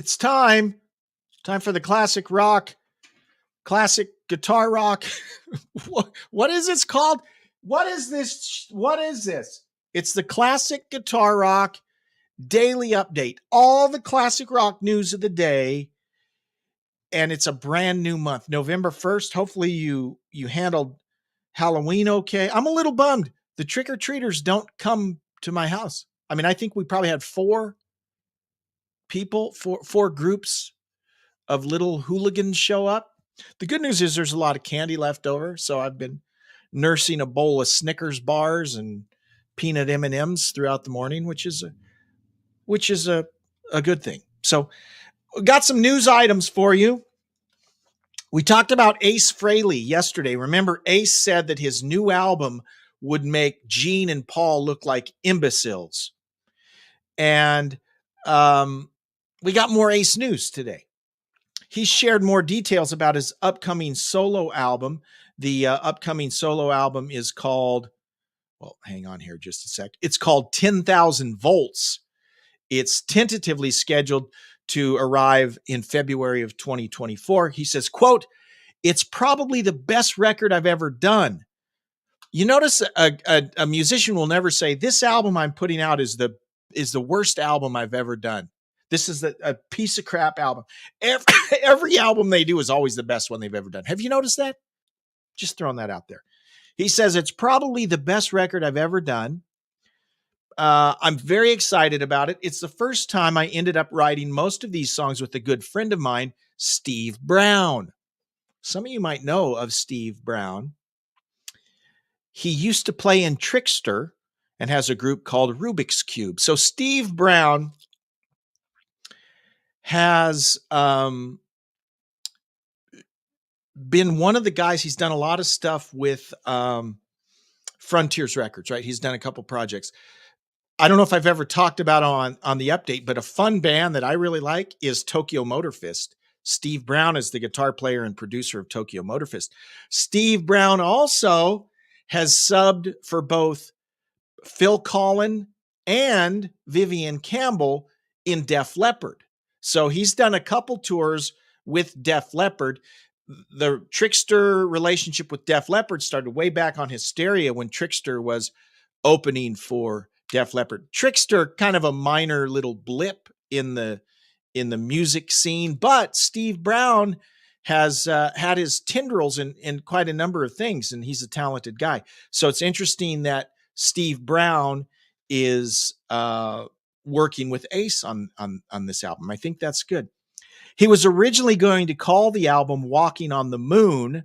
It's time. Time for the classic rock, classic guitar rock. What is this called? What is this? What is this? It's the classic guitar rock daily update. All the classic rock news of the day. And it's a brand new month, November 1st. Hopefully you handled Halloween okay. I'm a little bummed. The trick-or-treaters don't come to my house. I mean, I think we probably had four groups of little hooligans show up. The good news is there's a lot of candy left over, so I've been nursing a bowl of Snickers bars and peanut M&Ms throughout the morning, which is a good thing. So, got some news items for you. We talked about Ace Frehley yesterday. Remember, Ace said that his new album would make Gene and Paul look like imbeciles. And we got more Ace news today. He shared more details about his upcoming solo album. The upcoming solo album is called, well, hang on here just a sec. It's called 10,000 Volts. It's tentatively scheduled to arrive in February of 2024. He says, quote, "It's probably the best record I've ever done." You notice a musician will never say, "This album I'm putting out is the worst album I've ever done. This is a piece of crap album." Every album they do is always the best one they've ever done. Have you noticed that? Just throwing that out there. He says, "It's probably the best record I've ever done. I'm very excited about it. It's the first time I ended up writing most of these songs with a good friend of mine, Steve Brown." Some of you might know of Steve Brown. He used to play in Trickster and has a group called Rubik's Cube. So Steve Brown has been one of the guys. He's done a lot of stuff with Frontiers Records, right? He's done a couple projects. I don't know if I've ever talked about on the update, but a fun band that I really like is Tokyo Motor Fist. Steve Brown is the guitar player and producer of Tokyo Motor Fist. Steve Brown also has subbed for both Phil Collen and Vivian Campbell in Def Leppard. So he's done a couple tours with Def Leppard. The Trickster relationship with Def Leppard started way back on Hysteria when Trickster was opening for Def Leppard. Trickster, kind of a minor little blip in the music scene, but Steve Brown has had his tendrils in quite a number of things, and he's a talented guy. So it's interesting that Steve Brown is working with Ace on this album. I think that's good. He was originally going to call the album Walking on the Moon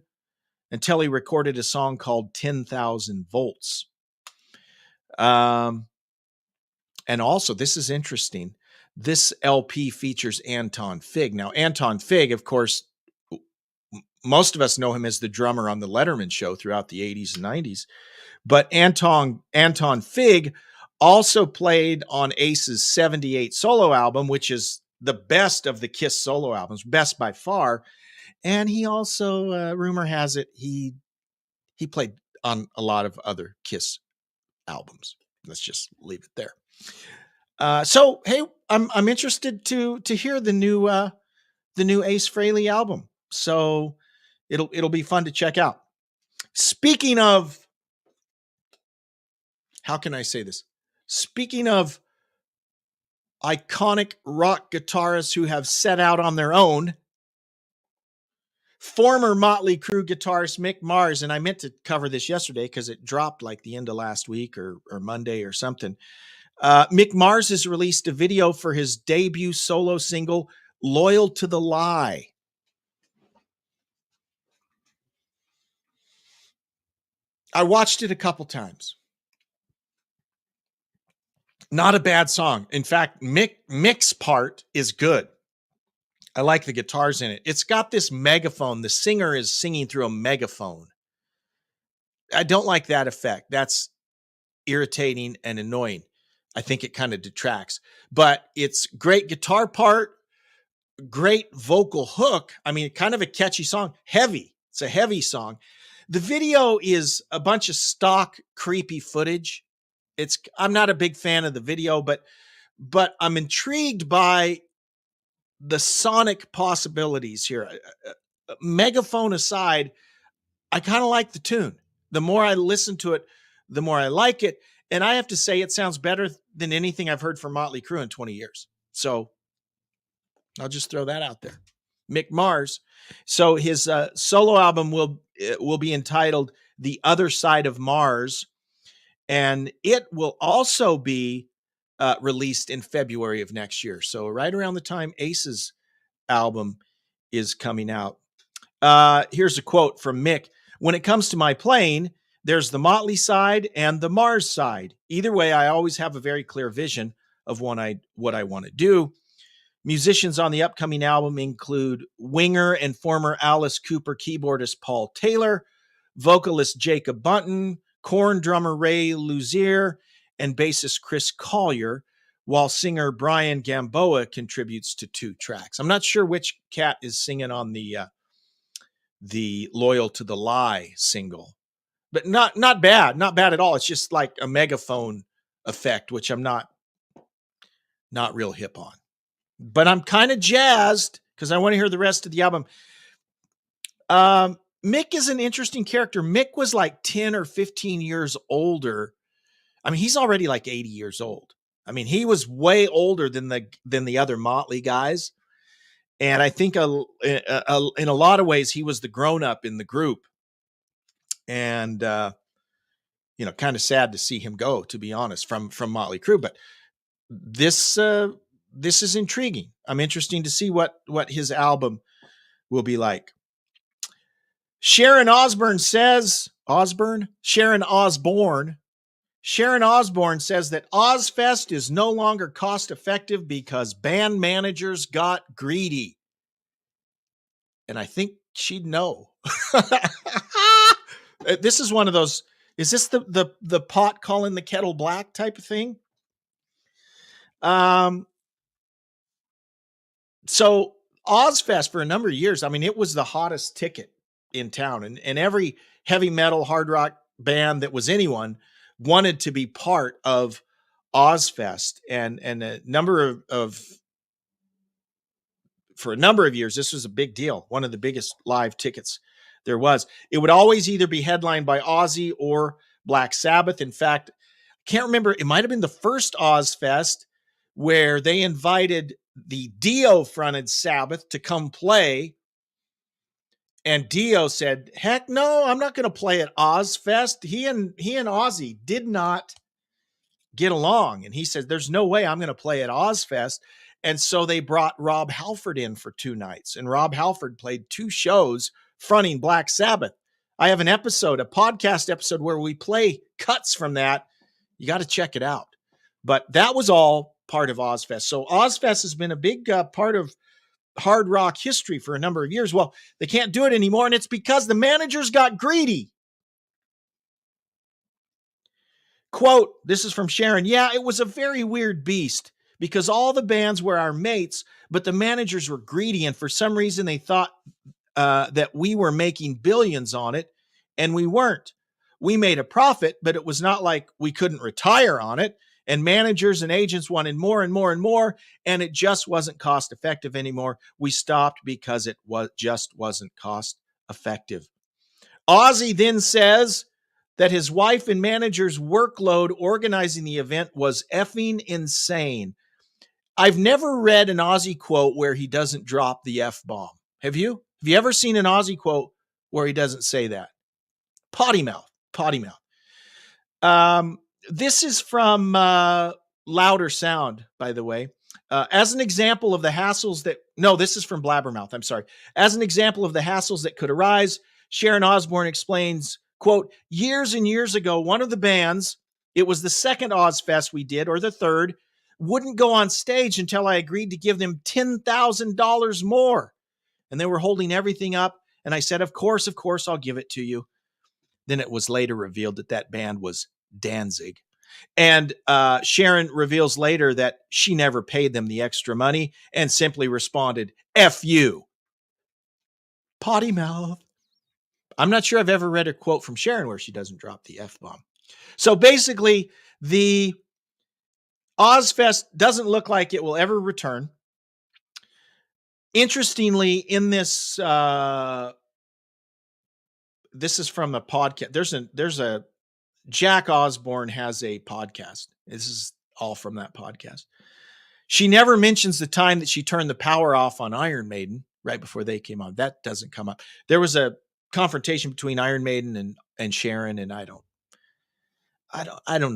until he recorded a song called 10,000 Volts. And also, this is interesting. This LP features Anton Fig. Now, Anton Fig, of course, most of us know him as the drummer on the Letterman Show throughout the 80s and 90s. But Anton Fig also played on Ace's 78 solo album, which is the best of the Kiss solo albums, best by far. And he also, rumor has it, he played on a lot of other Kiss albums. Let's just leave it there. So hey, I'm interested to hear the new Ace Frehley album. So it'll be fun to check out. Speaking of, how can I say this? Speaking of iconic rock guitarists who have set out on their own, former Motley Crue guitarist Mick Mars, and I meant to cover this yesterday because it dropped like the end of last week or Monday or something. Mick Mars has released a video for his debut solo single, Loyal to the Lie. I watched it a couple times. Not a bad song. In fact, Mick's part is good. I like the guitars in it. It's got this megaphone. The singer is singing through a megaphone. I don't like that effect. That's irritating and annoying. I think it kind of detracts, but it's great guitar part, great vocal hook. I mean, kind of a catchy song, heavy. It's a heavy song. The video is a bunch of stock creepy footage. I'm not a big fan of the video, but I'm intrigued by the sonic possibilities here. Megaphone aside, I kind of like the tune. The more I listen to it, the more I like it. And I have to say, it sounds better than anything I've heard from Motley Crue in 20 years. So I'll just throw that out there. Mick Mars. So his solo album will be entitled "The Other Side of Mars," and it will also be released in February of next year. So right around the time Ace's album is coming out. Here's a quote from Mick. "When it comes to my playing, there's the Motley side and the Mars side. Either way, I always have a very clear vision of what I want to do. Musicians on the upcoming album include winger and former Alice Cooper keyboardist Paul Taylor, vocalist Jacob Bunton, Korn drummer Ray Luzier, and bassist Chris Collier, while singer Brian Gamboa contributes to 2 tracks." I'm not sure which cat is singing on the "Loyal to the Lie" single, but not bad at all. It's just like a megaphone effect, which I'm not real hip on. But I'm kind of jazzed because I want to hear the rest of the album. Mick is an interesting character. Mick was like 10 or 15 years older. I mean, he's already like 80 years old. I mean, he was way older than the other Motley guys. And I think in a lot of ways, he was the grown up in the group. And, kind of sad to see him go, to be honest, from Motley Crue. But this is intriguing. I'm interested to see what his album will be like. Sharon Osbourne says that Ozfest is no longer cost effective because band managers got greedy. And I think she'd know. This is one of those, is this the pot calling the kettle black type of thing? So Ozfest for a number of years, I mean, it was the hottest ticket in town, and every heavy metal, hard rock band that was anyone wanted to be part of Ozfest, and a number for a number of years, this was a big deal. One of the biggest live tickets there was. It would always either be headlined by Ozzy or Black Sabbath. In fact, I can't remember. It might have been the first Ozfest where they invited the Dio fronted Sabbath to come play. And Dio said, "Heck no, I'm not going to play at Ozfest." He and Ozzy did not get along. And he said, "There's no way I'm going to play at Ozfest." And so they brought Rob Halford in for 2 nights. And Rob Halford played 2 shows fronting Black Sabbath. I have a podcast episode where we play cuts from that. You got to check it out. But that was all part of Ozfest. So Ozfest has been a big part of hard rock history for a number of years. Well, they can't do it anymore, and it's because the managers got greedy. Quote, this is from Sharon. "Yeah, it was a very weird beast because all the bands were our mates, but the managers were greedy, and for some reason they thought that we were making billions on it, and we weren't. We made a profit, but it was not like we couldn't retire on it. And managers and agents wanted more and more and more, and it just wasn't cost effective anymore. We stopped because it just wasn't cost effective." Ozzy then says that his wife and manager's workload organizing the event was effing insane. I've never read an Ozzy quote where he doesn't drop the F-bomb. Have you? Have you ever seen an Ozzy quote where he doesn't say that? Potty mouth. This is from Louder Sound, by the way. As an example of the hassles that... No, this is from Blabbermouth. I'm sorry. As an example of the hassles that could arise, Sharon Osbourne explains, quote, "Years and years ago, one of the bands, it was the second Ozfest we did, or the third, wouldn't go on stage until I agreed to give them $10,000 more. And they were holding everything up. And I said, of course, I'll give it to you." Then it was later revealed that band was Danzig. And Sharon reveals later that she never paid them the extra money and simply responded, "F you." Potty mouth. I'm not sure I've ever read a quote from Sharon where she doesn't drop the F-bomb. So basically, the Ozfest doesn't look like it will ever return. Interestingly, in this, this is from a podcast. There's a Jack Osborne has a podcast. This is all from that podcast. She never mentions the time that she turned the power off on Iron Maiden right before they came on. That doesn't come up. There was a confrontation between Iron Maiden and Sharon, and I don't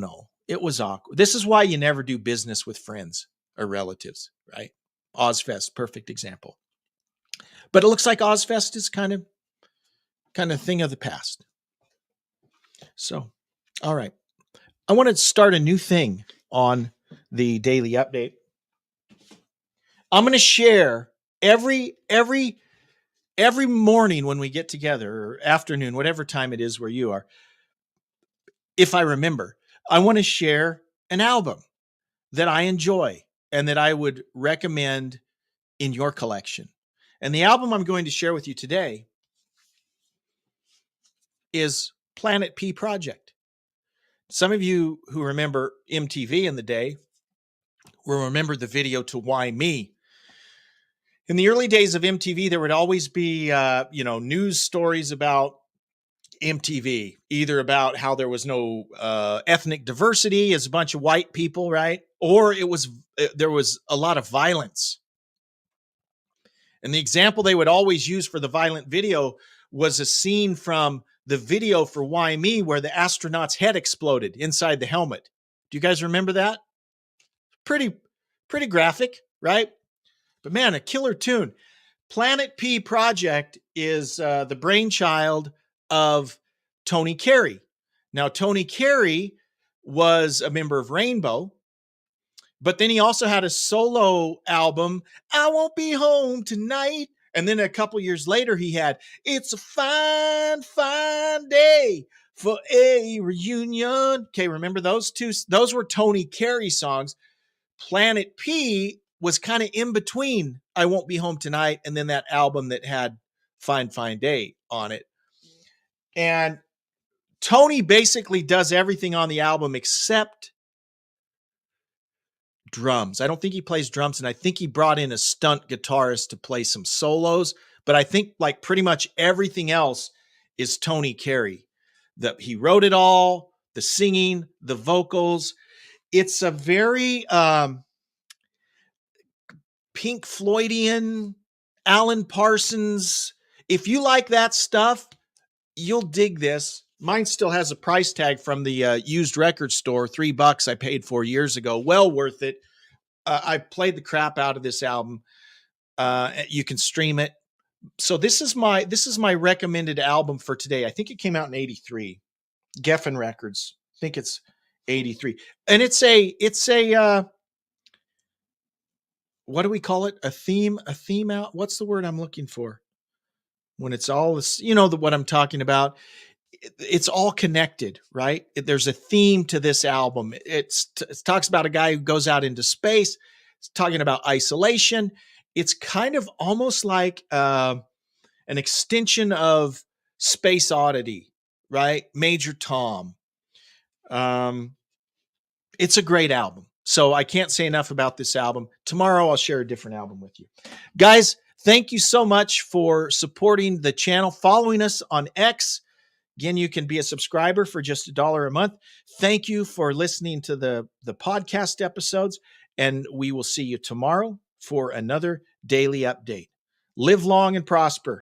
know. It was awkward. This is why you never do business with friends or relatives, right? Ozfest, perfect example. But it looks like Ozfest is kind of thing of the past. So, all right. I want to start a new thing on the daily update. I'm going to share every morning when we get together, or afternoon, whatever time it is where you are. If I remember, I want to share an album that I enjoy and that I would recommend in your collection. And the album I'm going to share with you today is Planet P Project. Some of you who remember MTV in the day will remember the video to Why Me. In the early days of MTV, there would always be, news stories about MTV, either about how there was no ethnic diversity as a bunch of white people, right? Or there was a lot of violence. And the example they would always use for the violent video was a scene from the video for Why Me, where the astronaut's head exploded inside the helmet. Do you guys remember that? Pretty graphic, right? But man, a killer tune. Planet P Project is the brainchild of Tony Carey. Now, Tony Carey was a member of Rainbow, but then he also had a solo album, I Won't Be Home Tonight. And then a couple years later, he had It's a Fine, Fine Day for a Reunion. Okay, remember those two? Those were Tony Carey songs. Planet P was kind of in between I Won't Be Home Tonight and then that album that had Fine, Fine Day on it. And Tony basically does everything on the album except drums. I don't think he plays drums, and I think he brought in a stunt guitarist to play some solos, but I think like pretty much everything else is Tony Carey. He wrote it all, the singing, the vocals. It's a very Pink Floydian, Alan Parsons. If you like that stuff, you'll dig this. Mine still has a price tag from the used record store, $3 I paid for years ago. Well worth it. I played the crap out of this album. You can stream it. So this is my recommended album for today. I think it came out in 83. Geffen Records. I think it's 83. And it's a what do we call it? A theme out. What's the word I'm looking for? When it's all this, what I'm talking about. It's all connected, right? There's a theme to this album. It talks about a guy who goes out into space. It's talking about isolation. It's kind of almost like an extension of Space Oddity, right? Major Tom. It's a great album. So I can't say enough about this album. Tomorrow I'll share a different album with you. Guys, thank you so much for supporting the channel, following us on X. Again, you can be a subscriber for just $1 a month. Thank you for listening to the podcast episodes, and we will see you tomorrow for another daily update. Live long and prosper.